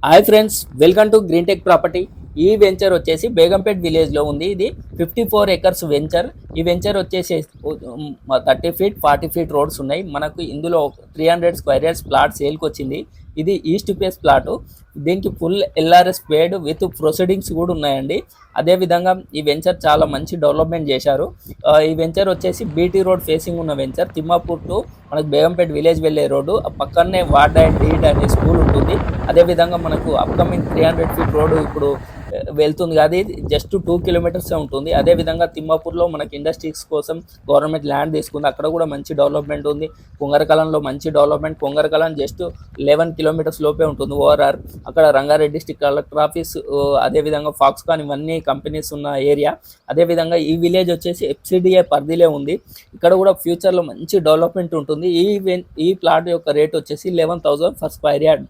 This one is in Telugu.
Hi friends, welcome to green tech property. ఈ వెంచర్ వచ్చేసి బేగంపేట్ విలేజ్లో ఉంది. ఇది 54 acres వెంచర్. ఈ వెంచర్ వచ్చేసి 30 feet 40 feet రోడ్స్ ఉన్నాయి. మనకు ఇందులో 300 square yards ప్లాట్ సేల్కి వచ్చింది. ఇది ఈస్ట్ ఫేస్ ప్లాటు. దీనికి full LRS paid with proceedings కూడా ఉన్నాయండి. అదేవిధంగా ఈ వెంచర్ చాలా మంచి డెవలప్మెంట్ చేశారు. ఈ వెంచర్ వచ్చేసి బీటీ రోడ్ ఫేసింగ్ ఉన్న వెంచర్. తిమ్మాపూర్ టు మనకు బేగంపేట్ విలేజ్ వెళ్ళే రోడ్డు, పక్కనే వార్డ్ అండ్ డీడ్ అనే స్కూల్ ఉంటుంది. అదేవిధంగా మనకు అప్కమింగ్ 300 feet రోడ్డు ఇప్పుడు వెళ్తుంది. అది జస్ట్ 2 kilometers ఉంటుంది. అదేవిధంగా తిమ్మాపూర్లో మనకి ఇండస్ట్రీస్ కోసం గవర్నమెంట్ ల్యాండ్ తీసుకుంది. అక్కడ కూడా మంచి డెవలప్మెంట్ ఉంది. పొంగరకలంలో మంచి డెవలప్మెంట్. పొంగరకలం జస్ట్ 11 kilometers లోపే ఉంటుంది ఓఆర్ఆర్. అక్కడ రంగారెడ్డి డిస్ట్రిక్ట్ కలెక్టర్ ఆఫీస్, అదేవిధంగా ఫాక్స్కాన్ ఇవన్నీ కంపెనీస్ ఉన్న ఏరియా. అదేవిధంగా ఈ విలేజ్ వచ్చేసి FCDA పరిధిలో ఉంది. ఇక్కడ కూడా ఫ్యూచర్లో మంచి డెవలప్మెంట్ ఉంటుంది. ఈ ప్లాట్ యొక్క రేట్ వచ్చేసి 11,000 per square yard.